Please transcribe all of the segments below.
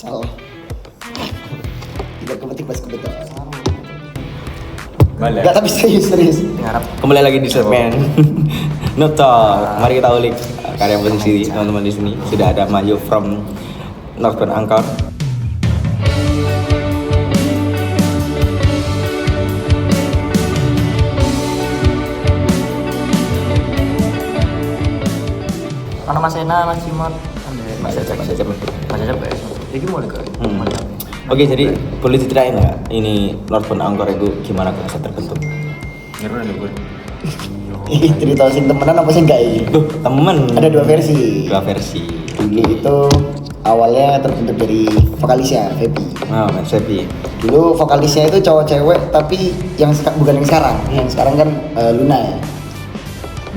Salah. Tidak kebetik pas kebetul. Enggak, tapi serius. Kembali lagi di segmen Noob Talk. Mari kita ulik karya musisi teman-teman di sini. Sudah ada Mayu from Northbound Anchor. Karena Mas Ena, Mas Cimot, Mas Cecep. ya. Ini mulai ke. Oke, jadi boleh diceritain nggak ini Northbound Anchor itu gimana bisa terbentuk? Ngeru ada gue. Ih, cerita sing temenan apa sih enggak ini? Duh, temen. Ada dua versi. Dulu itu awalnya terbentuk dari vokalisnya, Feby. Nah, Mas Sebi. Dulu vokalisnya itu cowok cewek tapi bukan yang sekarang. Yang sekarang kan Luna ya.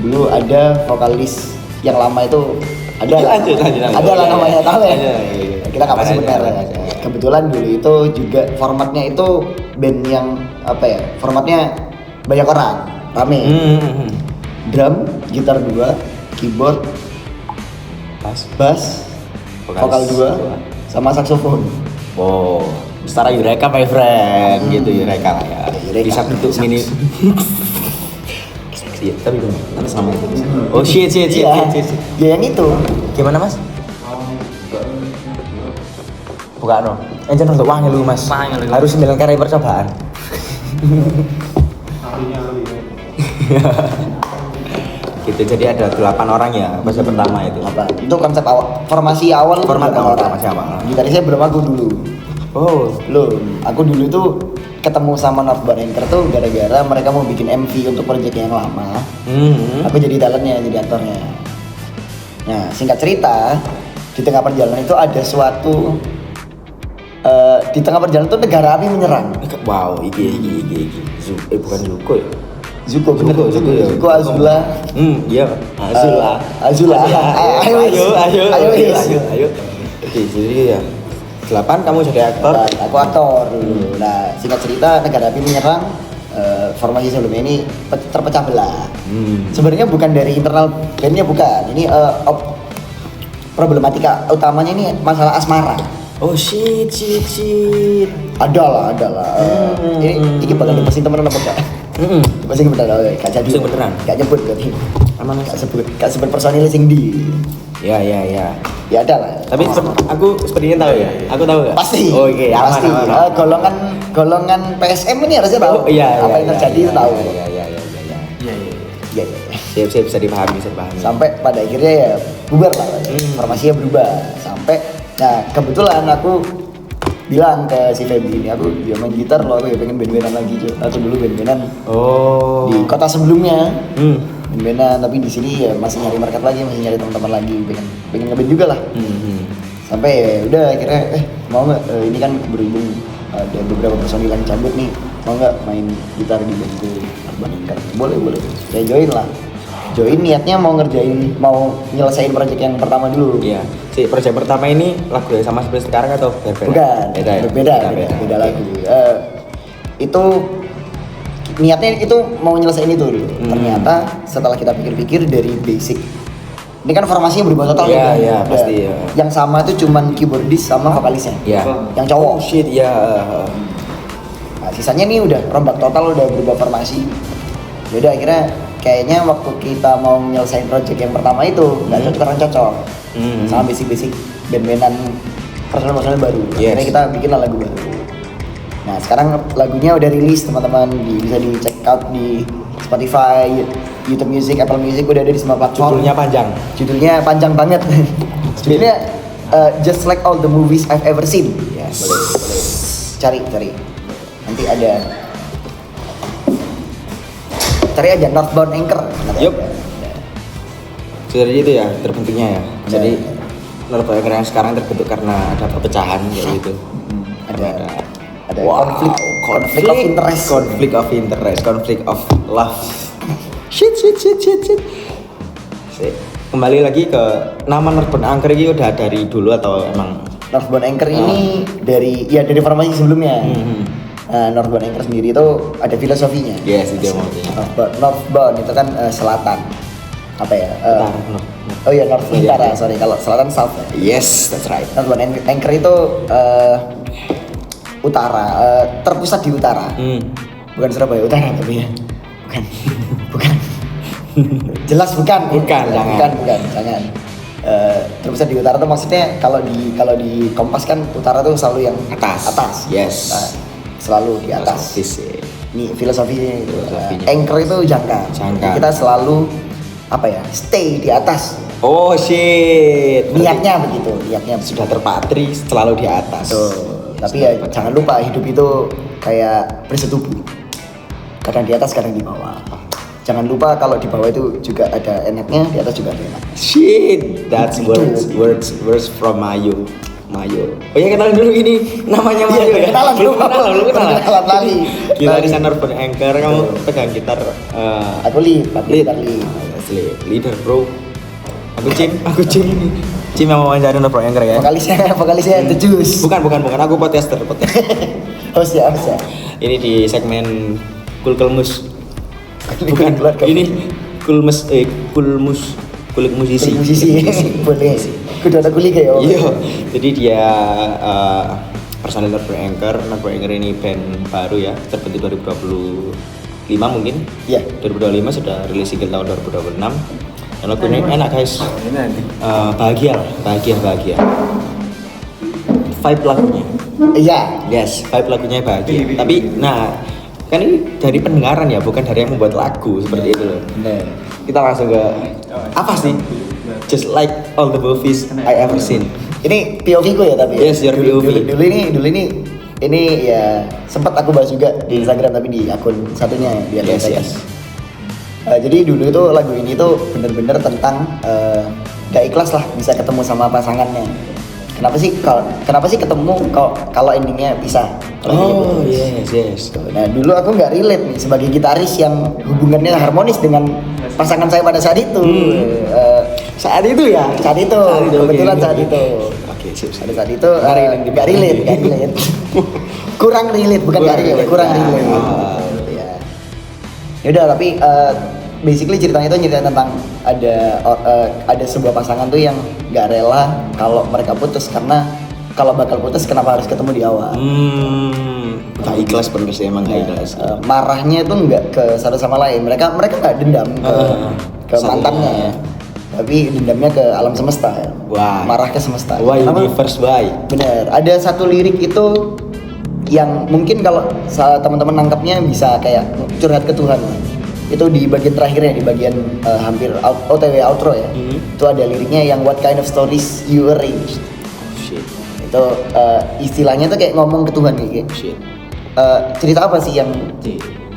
Dulu ada vokalis yang lama itu ada Lanjut. Ada lah namanya tahu ya. Iya. Kita nggak pasti benar. Aja. Kebetulan dulu itu juga formatnya itu band yang apa ya? Formatnya banyak orang, rame. Drum, gitar 2, keyboard, bass, vokal 2, sama saksofon. Oh, setara Eureka my friend, gitu Eureka lah ya. Eureka. Bisa bentuk mini. Iya, tapi itu nanti sama itu. Oh shit. Iya, ya yang itu. Gimana mas? Bukan no. Jangan untuk wangi lu mas. Wangi lu. Harus 9 kali percobaan. Gitu, jadi ada 8 orang ya fase pertama itu. Apa? Itu konsep awal, formasi awal. Format itu awal, orang. formasi awal. Gitarisnya belum aku dulu. Oh, Aku dulu itu ketemu sama Northbound Anchor tuh gara-gara mereka mau bikin MV untuk proyek yang lama. Aku jadi talentnya, jadi aktornya. Nah, singkat cerita, di tengah perjalanan itu ada suatu di tengah perjalanan tuh negara api menyerang. wow, iki. Bukan Zuko ya? Zuko, bener. Zuko ya? Zuko Azula. Iya. Azula. Ayo. Oke, jadi ya 8 kamu jadi aktor. Aku aktor dulu. Nah, singkat cerita negara api menyerang. Formasi sebelumnya ini terpecah belah. Sebenarnya bukan dari internal bandnya, bukan. Ini problematika utamanya ini masalah asmara. Oh shit. Ada lah. Ini bakal dipasin temen apa enggak? Dipasin beneran, gak jadi. Pasin beneran? Gak nyebut berarti. Aman Gak sebut personil sing di. Ya. Ya ada lah. Tapi aku sepertinya tahu ya. Aku tahu enggak? Pasti. Oh iya, aman. Pasti. Golongan PSM ini harusnya tahu. Iya. Apa yang terjadi itu tahu. Iya. Iya. Siap bisa dipahami. Sampai pada akhirnya ya bubar lah. Formasinya berubah. Sampai nah kebetulan aku bilang ke si Feby ini, aku dia main gitar loh, aku ya pengen band-bandan lagi. Aku dulu band-bandan di kota sebelumnya. Band-bandan, tapi di sini ya masih nyari market lagi, masih nyari teman-teman lagi, pengen ngeband juga lah. Sampai ya udah akhirnya mau nggak ini kan berhubung ada beberapa personil yang cabut nih, mau nggak main gitar di bandku Northbound Anchor? Boleh. Saya join niatnya mau nyelesain project yang pertama dulu. Iya. Si proyek pertama ini lagu yang sama seperti sekarang atau berbeda? Bukan, Beda. beda lagu. Itu niatnya itu mau nyelesain itu dulu. Ternyata setelah kita pikir-pikir dari basic, ini kan formasinya berubah total. Iya, pasti ya. Yang sama itu cuman keyboardis sama vokalisnya. Iya. Yang cowok. Oh shit, ya. Nah, sisanya nih udah rombak total, udah berubah formasi. Yaudah akhirnya kayaknya waktu kita mau nyelesain project yang pertama itu nggak cocok sama basic band-bandan personal baru. Akhirnya kita bikin lagu baru. Nah sekarang lagunya udah rilis teman-teman, bisa di check out di Spotify, YouTube Music, Apple Music, udah ada di semua platform. Judulnya panjang banget. Judulnya Just Like All the Movies I've Ever Seen. Ya, boleh. Cari. Nanti ada. Cari aja Northbound Anchor. Yup. Jadi itu ya terbentuknya ya. Jadi Northbound Anchor yang sekarang terbentuk karena ada perpecahan kayak gitu. Ada konflik of interest, konflik of love. Shit. Kembali lagi ke nama Northbound Anchor ini udah dari dulu atau emang? Northbound Anchor ini dari formasi sebelumnya. Northbound Anchor sendiri itu ada filosofinya. Yes, itu maksudnya. Northbound itu kan selatan. apa ya? Utara, no. Oh iya North Iya, Utara, iya. sorry. Kalau selatan South ya. Yes, that's right. Northern Anchor itu utara, terpusat di utara. Bukan Surabaya Utara tapi ya. Bukan. Bukan. Jelas bukan. Bukan, jangan. Bukan, jangan. Terpusat di utara tuh maksudnya kalau di Kompas kan utara tuh selalu yang Atas. Yes. Nah, selalu di atas. Filosofis, ya. Ini filosofinya itu. Filosofinya. Anchor itu jangka. Jangka. Kita selalu apa ya? Stay di atas. Oh shit. Niatnya begitu, niatnya Sudah terpatri selalu di atas. Tuh. Tapi ya jangan lupa hidup itu kayak bersetubuh. Kadang di atas, kadang di bawah. Jangan lupa kalau di bawah itu juga ada enaknya, di atas juga ada enaknya. Shit, that's words from Mayu. Oh ya kenalan dulu ini namanya Mayu ya. Kenalan dulu. Lu kenalan. Kenalan lagi. Gitarisan Urban Anchor, kamu pegang gitar. Aku lead. Asli, leader bro. Aku Cim yang mau wawancarin Urban Anchor ya. Vokalisnya The Juice. Bukan, aku podcaster. Host ya. Ini di segmen Kulkelmus. Bukan, Keluarga. ini Kulik musisi. Musisi. Boleh. Kudu ada kuliah ya. Iya, jadi dia personil Urban Anchor. Urban Anchor ini band baru ya, terbentuk 2025 mungkin. Iya. 2025 sudah rilis single tahun 2026. Dan lagu ini enak guys. Bahagia. Vibe lagunya. Iya. Yes, vibe lagunya bahagia. Tapi, kan ini dari pendengaran ya, bukan dari yang membuat lagu seperti itu loh. Bener. Kita langsung ke apa sih? Just like all the movies I ever seen. Ini POV ku ya tapi. Yes, your POV. Dulu ini ya sempat aku bahas juga di Instagram tapi di akun satunya di akun saya. Yes. Jadi dulu itu lagu ini tuh bener-bener tentang gak ikhlas lah bisa ketemu sama pasangannya. Kenapa sih ketemu kalau endingnya pisah? Oh yes. Nah dulu aku nggak relate nih sebagai gitaris yang hubungannya harmonis dengan pasangan saya pada saat itu. Saat itu kebetulan okay. saat itu. Oke, sip. Pada saat itu nggak relate. Kurang relate, bukan nggak relate, kurang relate. Ya udah tapi basically ceritanya itu nyeritain tentang ada sebuah pasangan tuh yang nggak rela kalau mereka putus karena kalau bakal putus kenapa harus ketemu di awal. Gak ikhlas bener sih emang gak ikhlas. Marahnya itu nggak ke satu sama lain. Mereka nggak dendam ke mantannya, tapi dendamnya ke alam semesta. Why? Marah ke semesta. Why Kenapa? universe why? Bener. Ada satu lirik itu yang mungkin kalau teman-teman nangkapnya bisa kayak curhat ke Tuhan. Itu di bagian terakhirnya, di bagian hampir OTW outro ya. Itu ada liriknya yang what kind of stories you arranged. Shit. Itu istilahnya tuh kayak ngomong ke Tuhan kayak Shit. cerita apa sih yang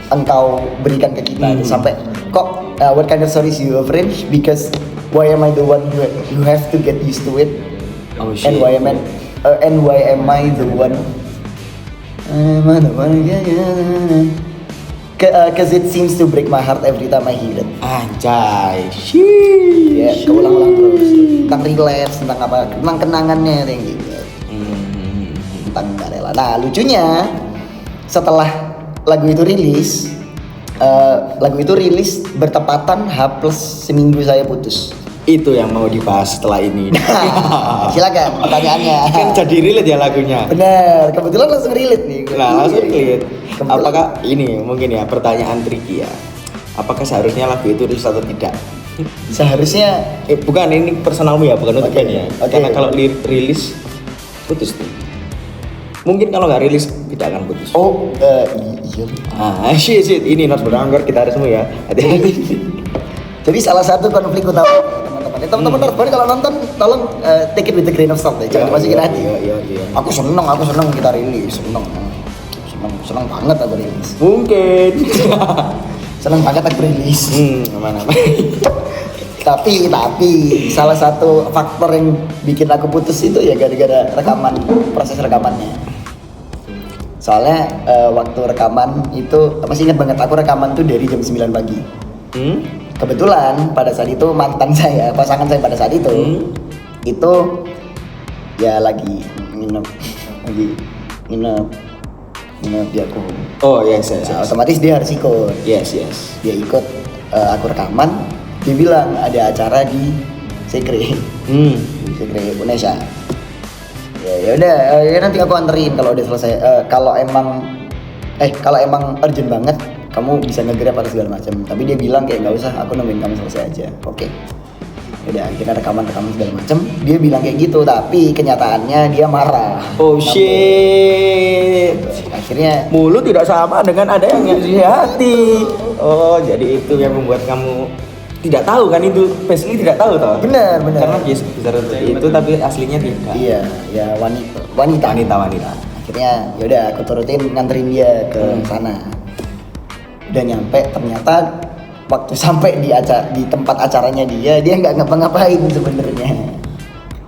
engkau berikan ke kita sampai kok what kind of stories you arrange because why am I the one who have to get used to it Oh shit. and why am I the one cause it seems to break my heart every time I hear it. Anjay. Ya, keulang-ulang terus tentang relapse, tentang apa, tentang kenangannya yang gitu. Tentang nggak rela. Nah lucunya setelah lagu itu rilis bertepatan H plus seminggu saya putus. Itu yang mau dibahas setelah ini. Silakan pertanyaannya. Kan jadi relate ya lagunya. Bener, kebetulan langsung relate nih. Nah, langsung relate. Kebetulan. Apakah ini mungkin ya pertanyaan tricky ya? Apakah seharusnya lagu itu rilis atau tidak? Seharusnya Bukan, ini personalmu ya, bukan untuk Oke, band ya. oke. Karena kalau rilis putus tuh. Mungkin kalau nggak rilis tidak akan putus. iya. Shit, ini not beranggur kita harus semua ya. Hati-hati. Jadi salah satu konflik utama teman-teman Northbound kalau nonton tolong take it with a grain of salt ya, jangan dimasukin hati. Iya. Aku seneng kita rilis, seneng banget aku rilis. Mungkin. Seneng banget aku rilis. Mana? Tapi salah satu faktor yang bikin aku putus itu ya gara-gara proses rekamannya. Soalnya waktu rekaman itu masih ingat banget, aku rekaman tuh dari jam 9 pagi. Kebetulan pada saat itu pasangan saya pada saat itu ya lagi nginep di aku. Oh yes. Nah, otomatis dia harus ikut. Yes. Dia ikut aku rekaman. dia bilang ada acara di Sekre, di Sekre Indonesia. Ya udah, ya nanti aku anterin kalau udah selesai. Kalau emang urgent banget, kamu bisa nge-grab atau segala macam. Tapi dia bilang kayak nggak usah, aku nungguin kamu selesai aja. Oke. Udah, akhirnya rekaman segala macam. Dia bilang kayak gitu, tapi kenyataannya dia marah. Oh shit. Akhirnya Mulut tidak sama dengan ada yang di hati. Oh, jadi itu yang membuat kamu tidak tahu kan itu, basically tidak tahu toh. bener. Karena bisa seperti itu tapi aslinya tidak. Iya, ya wanita. Akhirnya yaudah aku turutin nganterin dia ke sana. Udah nyampe, ternyata waktu sampai di tempat acaranya dia nggak ngapa-ngapain sebenarnya.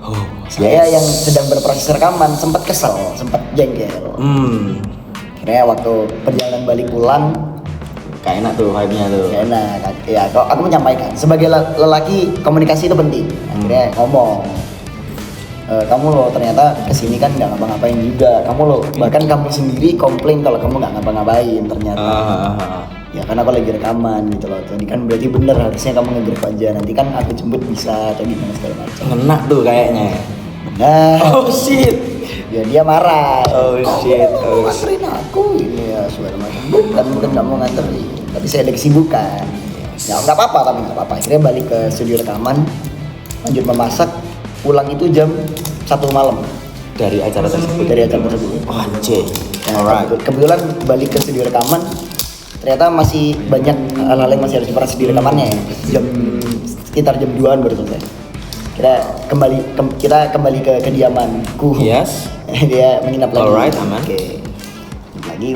Oh, Saya yang sedang berproses rekaman sempat kesel, sempat jengkel. Akhirnya waktu perjalanan balik pulang, Gak enak tuh vibe-nya tuh. gak enak. Ya, aku menyampaikan sebagai lelaki komunikasi itu penting. Akhirnya ngomong, kamu lo ternyata kesini kan nggak ngapa-ngapain juga. Kamu lo bahkan kamu sendiri komplain kalau kamu nggak ngapa-ngapain ternyata. Ya kan aku lagi rekaman gitu loh. Jadi kan berarti bener harusnya kamu nge-grab aja. Nanti kan aku jemput bisa atau gimana segala macam. Ngena tuh kayaknya. Nah, Oh shit. ya dia marah. Oh shit. Kamu nganterin aku ini ya segala macam. Bukan nggak mau nganterin. Tapi saya ada kesibukan. Ya nggak apa-apa, tapi nggak apa-apa. Akhirnya balik ke studio rekaman, lanjut memasak. Pulang itu jam 1 malam Dari acara tersebut. Oh anjir. Nah, Alright. kebetulan balik ke studio rekaman, ternyata masih banyak hal-hal yang masih harus diperas di rekamannya ya. Sekitar jam 2-an baru selesai. Kita kembali ke kediamanku. Yes. Dia menginap lagi. Alright, aman. Oke. Lagi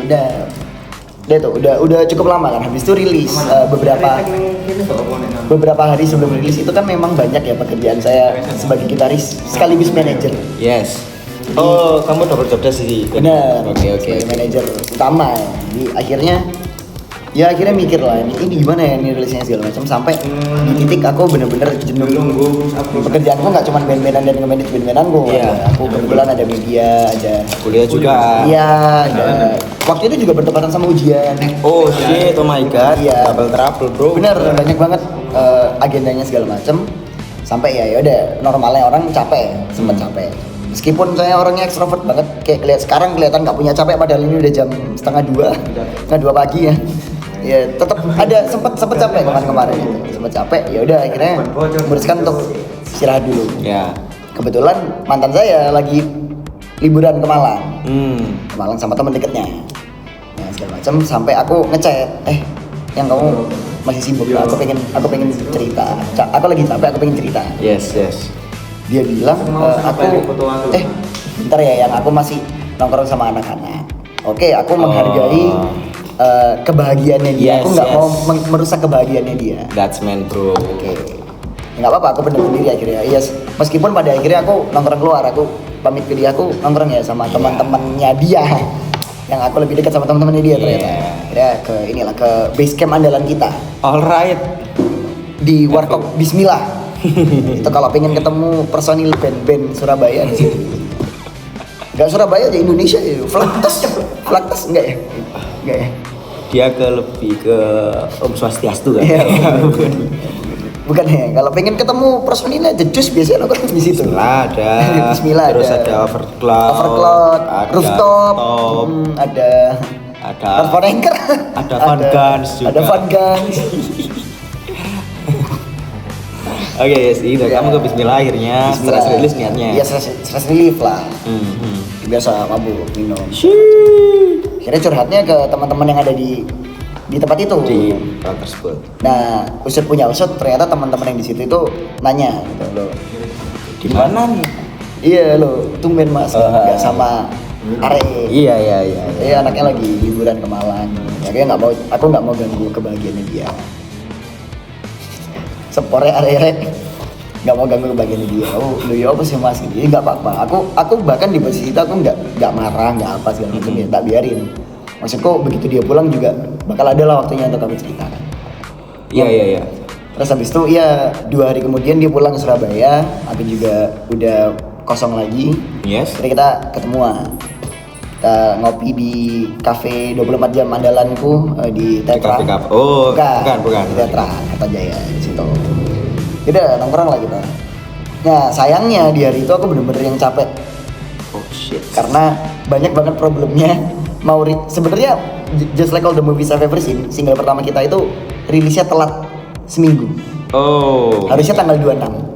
udah cukup lama kan. Habis itu rilis beberapa hari sebelum rilis itu kan memang banyak ya pekerjaan saya sebagai gitaris sekaligus manajer. Yes. Oh, kamu double job desk sih. Benar. Oke. Sebagai manajer utama ya. Jadi akhirnya mikir lah ini gimana ya ini rilisnya segala macam sampai di titik aku bener-bener jenuh. Pekerjaanku nggak cuma band-bandan dan nge-manage band-bandanku. Iya. Aku kebetulan ada media, ada Kuliah juga. Iya, ada. Waktu itu juga bertepatan sama ujian. Oh shit, oh my god. Iya. Double trouble, bro. Bener, banyak banget agendanya segala macam. Sampai ya udah normalnya orang capek, sempat capek. Meskipun saya orangnya ekstrovert banget, kayak sekarang kelihatan nggak punya capek padahal ini udah jam 1:30 pagi ya. Ya tetap ada sempat capek kemarin gitu. Sempat capek, ya udah akhirnya memutuskan untuk istirahat dulu. Ya. Kebetulan mantan saya lagi liburan ke Malang. Ke Malang sama teman deketnya. Ya segala macam sampai aku ngechat, yang kamu masih sibuk, aku pengen cerita. Aku lagi capek, aku pengen cerita. Yes. Dia bilang bentar ya, yang aku masih nongkrong sama anak-anak. Oke, aku menghargai kebahagiaannya dia. Aku nggak mau merusak kebahagiaannya dia. That's man, bro. Oke, nggak apa-apa, aku bener sendiri akhirnya. Iya, meskipun pada akhirnya aku nongkrong keluar, aku pamit ke dia, aku nongkrong ya sama teman-temannya dia. Yang aku lebih dekat sama teman-temannya dia ternyata. Akhirnya ke base camp andalan kita Alright. di Warkop Bismillah. Itu kalau pengen ketemu personil band-band Surabaya di situ. Enggak Surabaya aja, Indonesia ya. Flaktes enggak ya? Enggak ya? Dia lebih ke Om Swastiastu kan? Iya. Bukan ya, kalau pengen ketemu personilnya The Juice biasanya nongkrong di situ. Ada. Bismillah Terus ada Overcloud, ada Rooftop, Top, ada Fun Anchor, ada Fun Guns juga. Ada Fun Guns. Oke, yes, itu kamu ke Bismillah akhirnya Bismillah. stress release niatnya. Iya, stress relief lah. Biasa mabuk, minum. Akhirnya curhatnya ke teman-teman yang ada di tempat itu. Di tempat tersebut. Nah, usut punya usut, ternyata teman-teman yang di situ itu nanya gitu loh. Di mana nih? Iya loh, tumben Mas, nggak sama Are. Iya. Anaknya lagi liburan ke Malang. Ya kayak aku nggak mau ganggu kebahagiaannya dia. Sepore Are nggak mau ganggu kebahagiaannya dia. Oh, lu ya apa sih Mas? Gitu. Nggak apa-apa. Aku bahkan di posisi itu aku nggak marah, nggak apa segala macam ya, tak biarin. Maksudku begitu dia pulang juga bakal ada lah waktunya untuk kami ceritakan. Iya. Terus habis itu ya 2 hari kemudian dia pulang ke Surabaya, aku juga udah kosong lagi. Yes. Jadi kita ketemuan. Kita ngopi di cafe 24 jam andalanku di Tetra. Kafe. Oh, bukan. Di Tetra, Kertajaya di situ. Udah nongkrong lah kita. Nah, sayangnya di hari itu aku bener-bener yang capek. Oh shit. Karena banyak banget problemnya. Sebenarnya Just Like All the Movies I've Ever Seen, single pertama kita itu rilisnya telat seminggu. Oh. Harusnya tanggal 26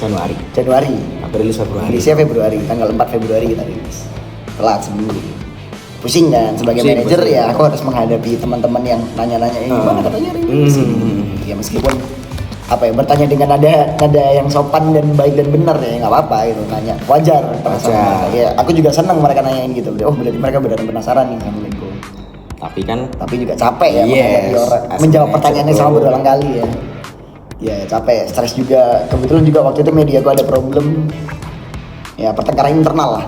Januari. Aku rilis Februari. Rilisnya Februari, tanggal 4 Februari kita rilis. Telat seminggu. Pusing kan, sebagai Pusing, manajer pusing. ya aku harus menghadapi teman-teman yang nanya-nanya gimana katanya rilis. Ya meskipun bertanya dengan nada yang sopan dan baik dan benar ya nggak apa-apa gitu, nanya wajar perasaan Wajar. mereka. Ya aku juga senang mereka nanyain gitu. Oh berarti mereka benar penasaran nih sama Lego. Tapi juga capek ya Yes, menjawab as pertanyaannya manager, sama bro. berulang kali ya. Ya capek, stres juga. Kebetulan juga waktu itu media aku ada problem. Ya pertengkaran internal.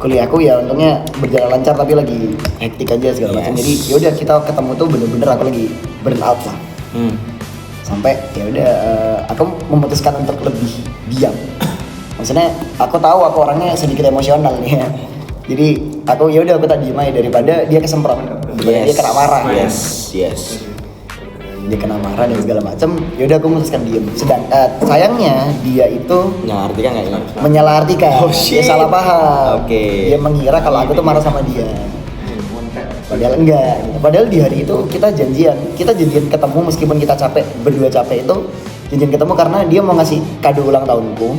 Kuliahku ya untungnya berjalan lancar tapi lagi hektik aja segala macam. Yes. Jadi yaudah kita ketemu tuh bener-bener aku lagi burn out lah. Sampai ya udah aku memutuskan untuk lebih diam. Maksudnya aku tahu aku orangnya sedikit emosional nih ya. Jadi aku ya udah aku tak diem aja daripada dia kesemprot. Daripada dia kena marah. Yes. Dia kena marah dan segala macam. Ya udah aku memutuskan diem. Sayangnya dia itu Mengartikan kayaknya. menyalahartikan. Oh, shit. Dia salah paham. Oke. Dia mengira kalau aku tuh marah sama dia. Padahal enggak gitu. Padahal di hari itu kita janjian ketemu meskipun kita berdua capek itu janjian ketemu karena dia mau ngasih kado ulang tahunku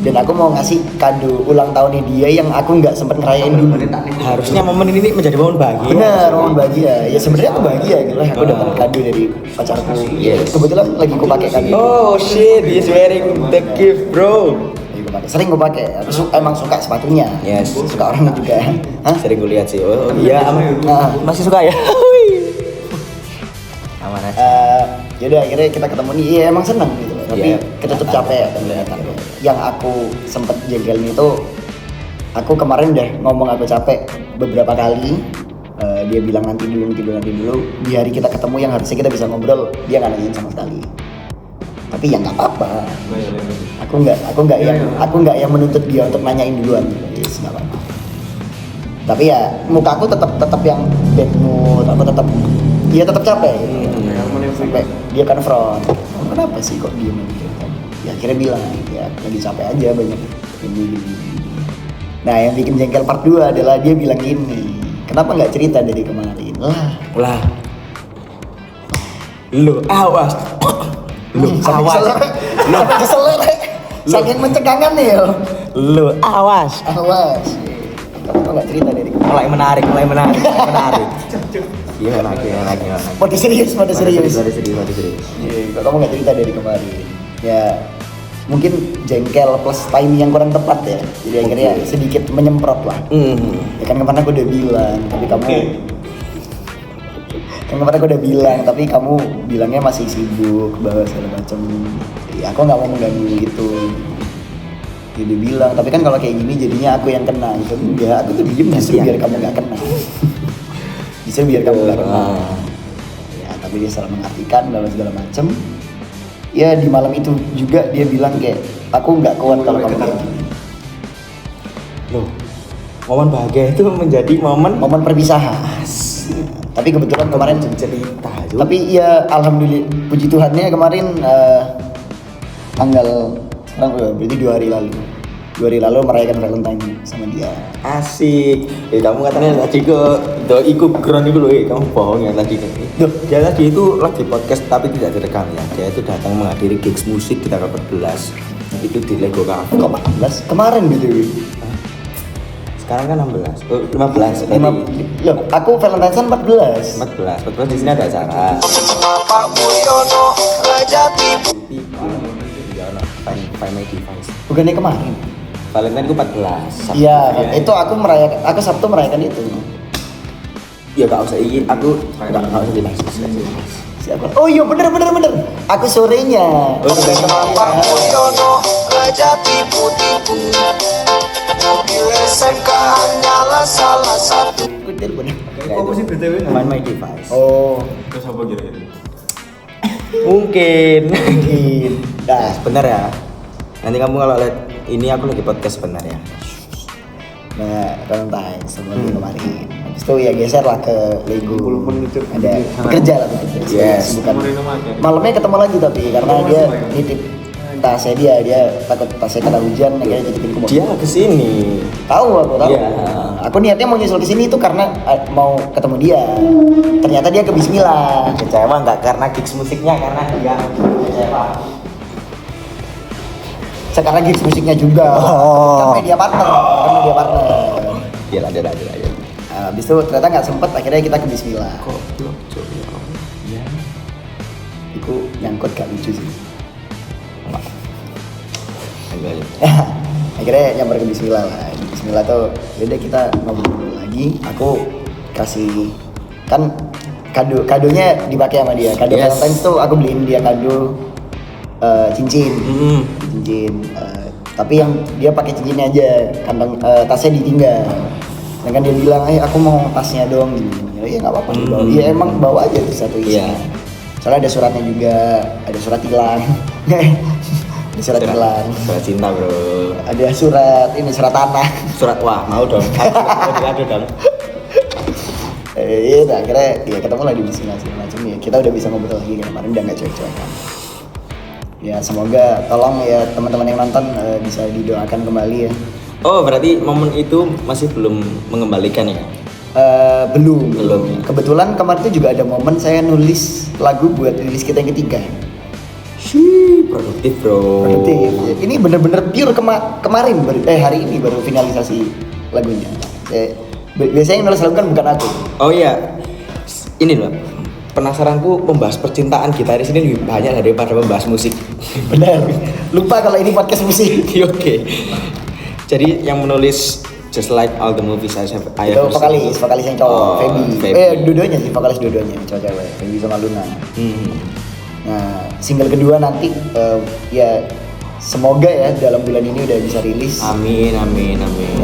dan aku mau ngasih kado ulang tahunnya dia yang aku nggak sempet ngerayain dulu. Harusnya momen ini menjadi momen bahagia. Benar, momen bahagia. Ya sebenarnya aku bahagia gitu lah. Aku dapat kado dari pacarku. Yes. Kebetulan lagi aku pakai kado. Oh shit, he's wearing the gift, bro. Sering gue pakai. Aku emang suka sepatunya. Yes. Suka orangnya juga. Hah? Sering gue lihat sih. Oh iya, aman. Nah, Masih suka ya? Aman aja. Yaudah akhirnya kita ketemu nih. Iya emang seneng gitu. Tapi Iya, kita tetap capek kelihatan. Yang aku sempet jengkelin itu, aku kemarin udah ngomong aku capek beberapa kali. Dia bilang nanti dulu. Di hari kita ketemu yang harusnya kita bisa ngobrol, dia nggak nanyain sama sekali. Tapi ya nggak apa-apa. Aku nggak yang menuntut dia untuk nanyain duluan. Yes, nggak apa-apa. Tapi ya muka aku tetap yang bad mood. Aku tetap capek. Sampai dia konfront. Kenapa sih kok diem gitu? Ya akhirnya bilang ya lagi capek aja banyak ini. Nah yang bikin jengkel part 2 adalah dia bilang gini, kenapa nggak cerita dari kemarin? Ulah. Lu awas. Saking mencegangan nih yo. Lu awas. Kenapa nggak cerita dari kemarin? Mulai menarik. Gimana lagi. Mode serius. Serius. Iya, kamu nggak cerita dari kemarin. Ya mungkin jengkel plus timing yang kurang tepat ya. Jadi akhirnya sedikit menyemprot lah. Ya kan kemarin aku udah bilang, tapi kamu bilangnya masih sibuk bahwa segala macam. Ya aku nggak mau mengganggu gitu. Dia bilang, tapi kan kalau kayak gini jadinya aku yang kena gitu. Enggak, aku tuh diem justru biar kamu nggak kena. Ya, tapi dia salah mengartikan dalam segala macam. Ya di malam itu juga dia bilang kayak aku nggak kuat kalau kamu kayak gini. Loh, momen bahagia itu menjadi momen Perpisahan. Tapi kebetulan kemarin cerita. Tapi ya alhamdulillah puji Tuhannya kemarin tanggal sekarang berarti 2 hari lalu. 2 hari lalu merayakan Valentine sama dia. Asik. Kamu katanya tadi ikut ground itu loh, kamu bohong ya tadi. Dia tadi itu lagi podcast tapi tidak direkam ya. Dia itu datang menghadiri gigs musik di tanggal 14. Itu di Lego Cafe. Kok 14? Kemarin gitu. Sekarang kan 16. 15. Loh, aku Valentine 14. 14 di sini ada acara. Find my device. Bukannya kemarin? Valentine itu 14. Iya, itu aku Sabtu merayakan itu. Ya gak usah aku gak usah dibahas. Siapa? Oh iya bener. Aku sorenya. Oh, sudah. Salah satu. Bener. Find my device. Oh, Terus apa kira-kira? Mungkin. Dah. Benar ya. Nanti kamu kalau lihat ini aku lagi podcast benar ya. Nah, Valentine sebelum kemarin. Habis itu ya geser lah ke Lego. Ada bekerja lah bekerja. Yes. Bukan. Malamnya ketemu lagi tapi karena dia nitip tasnya dia takut tasnya kena hujan akhirnya titipin ke mobil. Dia kesini. Tahu aku tahu. Iya. Aku niatnya mau nyusul ke sini itu karena mau ketemu dia. Ternyata dia ke Bismillah. Kecewa nggak karena gigs musiknya, karena dia kecewa. Sekarang gigs musiknya juga. Sampai dia partner. Iya, lanjut. Habis itu ternyata nggak sempet, akhirnya kita ke Bismillah. Goblok, Cok. Ya. Itu nyangkut gak lucu sih. Lanjut. Akhirnya nyamper ke Bismillah lah. Di Bismillah tuh yaudah kita ngobrol lagi. Aku kasih kan kadonya dipakai sama dia. Kado Yes. Valentine's tuh aku beliin dia kado cincin. Cincin. Tapi yang dia pakai cincinnya aja, kantong tasnya ditinggal. Dan kan dia bilang, aku mau tasnya dong. Ya nggak apa-apa dibawa. Iya emang bawa aja tuh satu isinya. Iya. Soalnya ada suratnya juga, ada surat tilang. Ada surat tilang. Surat cinta, Bro. Ada surat tanah. Surat wah, mau dong. Aduh dong. Iya, akhirnya ya ketemu lah di Bismillah segala macam ya. Kita udah bisa ngobrol lagi kan kemarin, udah nggak cuek-cuekan. Ya semoga tolong ya teman-teman yang nonton bisa didoakan kembali ya. Oh, berarti momen itu masih belum mengembalikan ya? Belum. Belum. Kebetulan kemarin tuh juga ada momen saya nulis lagu buat rilis kita yang ketiga. Produktif, Bro. Produktif. Ini bener-bener pure kemarin hari ini baru finalisasi lagunya. Biasanya yang nulis lagu kan bukan aku. Oh iya. Ini loh. Penasaranku membahas percintaan gitaris ini lebih banyak daripada membahas musik. Bener. Lupa kalau ini podcast musik. Oke. Jadi yang menulis Just Like All the Movies I Have Itu vokalis yang cowok, Oh, Feby. Feby. Dua-duanya sih, vokalis dua-duanya, cowok-cewek, Feby sama Luna. Hmm. Nah, single kedua nanti ya semoga ya dalam bulan ini udah bisa rilis. Amin.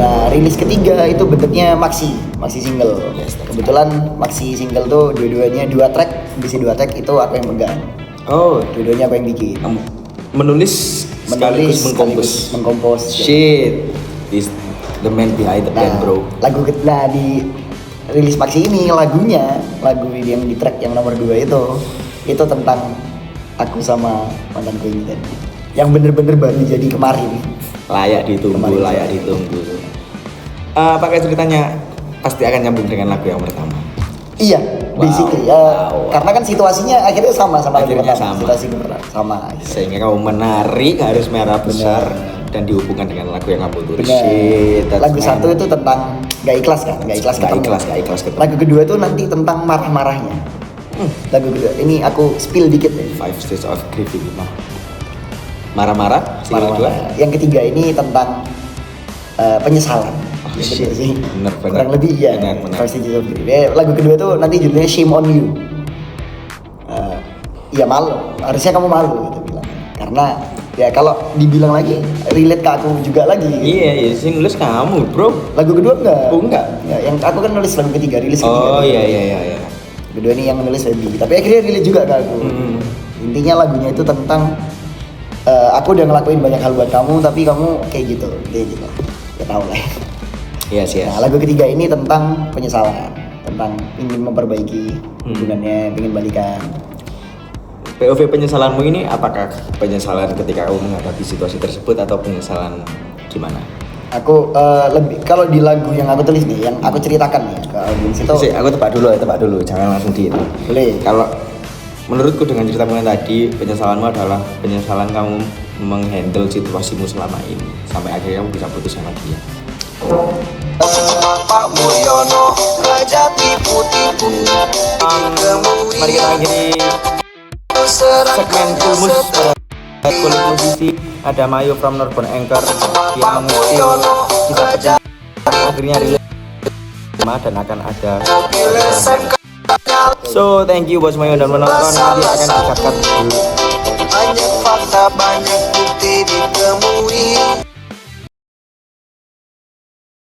Nah, rilis ketiga itu bentuknya maxi single. Yes, that's Kebetulan maxi single tuh dua-duanya 2 track, bisi 2 track itu aku yang pegang. Oh, Dua-duanya aku yang bikin. menulis sekaligus mengkompos. Shit, is the man behind the band, bro. Lagu di rilis maxi ini lagu yang di track yang nomor 2 itu tentang aku sama mantanku ini tadi. Yang bener-bener baru jadi kemarin. Layak ditunggu. Pakai ceritanya pasti akan nyambung dengan lagu yang pertama. Iya, Wow. basically. Karena kan situasinya akhirnya sama lagu Akhirnya pertama. sama. Situasi sama. Sehingga kamu menarik garis merah besar dan dihubungkan dengan lagu yang kamu tulis. Bener. Shit, that's Lagu man. satu itu tentang gak ikhlas kan, gak ikhlas Gak ketemu. ikhlas ketemu. Lagu kedua itu nanti tentang marah-marahnya. Lagu kedua ini aku spill dikit deh. 5 Stages of Grief ini mah. Marah-marah, single kedua. Marah-marah. Yang ketiga ini tentang penyesalan. Oh, Ya, shit. bener sih. Bener. Kurang lebih ya. Bener. Five Stages of Grief. Ya, lagu kedua tuh nanti judulnya Shame on You. Ya malu, harusnya kamu malu gitu bilang. Karena ya kalau dibilang lagi relate ke aku juga lagi. Iya, sing nulis kamu, bro. Lagu kedua enggak? Oh, enggak? Ya, yang aku kan nulis lagu ketiga, rilis ketiga. Oh iya. Kedua ini yang menulis Feby, tapi akhirnya relate juga ke aku. Intinya lagunya itu tentang aku udah ngelakuin banyak hal buat kamu, tapi kamu kayak gitu. Ya tau lah. Yes. Nah, lagu ketiga ini tentang penyesalan, tentang ingin memperbaiki hubungannya, ingin balikan. POV penyesalanmu ini apakah penyesalan ketika kamu menghadapi situasi tersebut atau penyesalan gimana? Aku lebih kalau di lagu yang aku tulis nih, yang aku ceritakan nih ke audiens itu. Aku tebak dulu, jangan langsung di itu. Boleh. Kalau menurutku dengan ceritamu yang tadi, penyesalanmu adalah penyesalan kamu menghandle situasimu selama ini sampai akhirnya kamu bisa putus sama dia. Pak Mulyono Raja tipu-tipu Mari kita akhiri segmen Kulmus kulit musisi. Ada Mayu from Northbound Anchor yang kita akhirnya rilis dan akan ada. So thank you buat semua yang udah menonton. Nanti akan dikat dulu. banyak fakta banyak bukti ditemui.